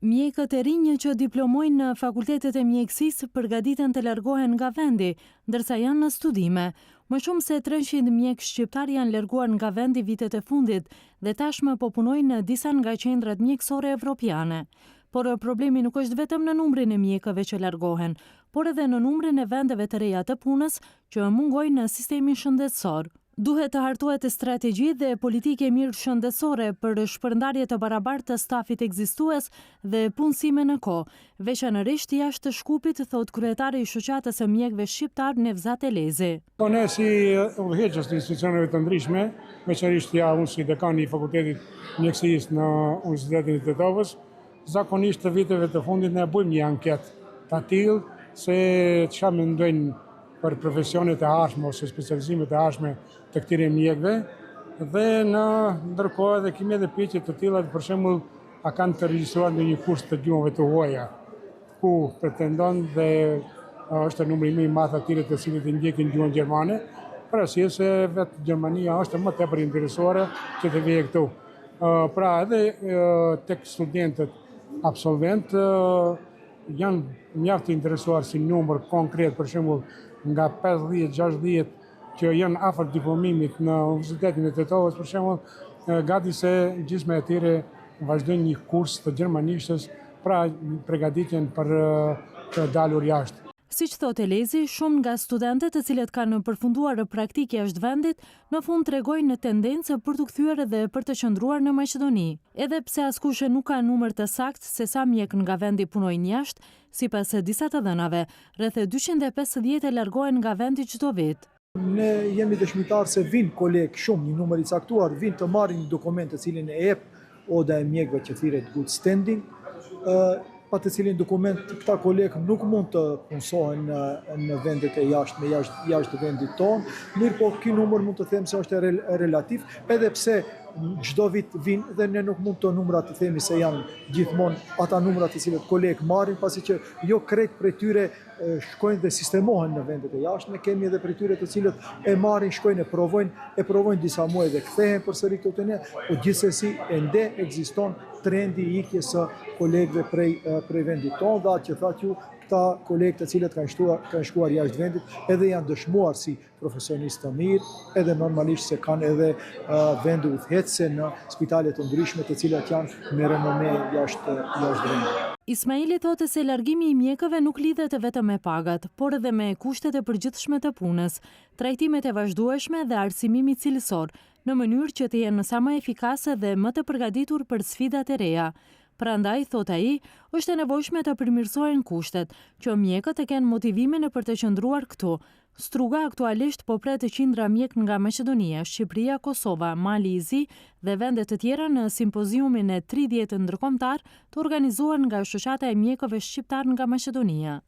Mjekët e rinj që diplomojnë në fakultetet e mjekësisë përgatiten të largohen nga vendi, ndërsa janë në studime. Më shumë se 300 mjekë shqiptar janë larguar nga vendi vitet e fundit dhe tashmë po punojnë në disa nga qendrat mjekësore evropiane. Por problemi nuk është vetëm në numrin e mjekëve që largohen, por edhe në numrin e vendeve të reja të punës që mungojnë në sistemin shëndetësor. Duhet të hartohet strategji dhe politike mirë shëndetësore për shpërndarje të barabartë të stafit ekzistues dhe punësime në kohë, veçanërisht jashtë Shkupit, thot kryetari i shoqatës së mjekëve shqiptar Nevzat Elezi. Ne si udhëheqës të institucioneve të ndryshme, veçanërisht unë si dekani i Fakultetit Mjekësisë në Universitetin e Tetovës, zakonisht të viteve të fundit ne bëjmë një anketë të tillë se çfarë mendojnë për profesionet e ardhshme ose specializimet e ardhshme të këtyre mjekëve dhe në ndërkohë edhe kemi edhe pyetje të tilla, për shembull, a kanë të regjistruar në një kurs të gjuhëve të huaja, ku pretendon dhe është numri më i madh atyre të cilët i ndjekin gjuhën gjermane, për arsye se vetë Gjermania është më tepër interesuar që të vijë këtu. Pra edhe tek studentët absolvent janë mjaft të interesuar si numër konkret, për shembull nga 50-60 që janë afër diplomimit në Universitetin e Tetovës, për shembull, gati se gjysma e tyre vazhdojnë një kurs të gjermanishtës, pra përgatitjen për të dalur jashtë. Siç thot Elezi, shumë nga studentët të cilët kanë përfunduar praktikë jashtë vendit, në fund tregojnë tendencë për të kthyer dhe për të qëndruar në Maqedoni. Edhe pse askush nuk ka numër të saktë se sa mjek nga vendi punojnë jashtë, sipas disa të dhënave, rreth 250 largohen nga vendi çdo vit. Ne jemi dëshmitar se vinë kolegë shumë, një numër i caktuar, vinë të marrin një dokument të cilin e jep oda e mjekëve që thirret good standing. Pa të cilin dokument këta kolegë nuk mund të punësohen në vendet e jashtme, jashtë vendit tonë, mirë po ky numër mund të them se është relativ, edhe pse çdo vit vinë dhe ne nuk mund të numrat të themi se janë gjithmonë ata numrat të cilët kolegë marrin, pasi që jo krejt prej tyre shkojnë dhe sistemohen në vendet e jashtme, kemi edhe prej tyre të cilët e marrin, shkojnë e provojnë disa muaj dhe kthehen përsëri këtu te ne, po gjithsesi ende ekziston trendi i ikjes së kolegëve prej vendit tonë, dhe atë që thatë ju, këta kolegë të cilët kanë shkuar jashtë vendit edhe janë dëshmuar si profesionistë të mirë, edhe normalisht se kanë edhe vende udhëheqëse në spitale të ndryshme të cilat janë me renome jashtë vendit. Ismaili thotë se largimi i mjekëve nuk lidhet vetëm me pagat, por edhe me kushtet e përgjithshme të punës, trajtimet e vazhdueshme dhe arsimimi cilësor, në mënyrë që të jenë sa më efikase dhe më të përgatitur për sfidat e reja. Prandaj, thot ai, është e nevojshme të përmirësohen kushtet, që mjekët të kenë motivimin për të qëndruar këtu. Struga aktualisht po pret qindra mjek nga Maqedonia, Shqipëria, Kosova, Mali i Zi dhe vende të tjera në simpoziumin e 30 ndërkombëtar të organizuar nga Shoqata e Mjekëve Shqiptar nga Maqedonia.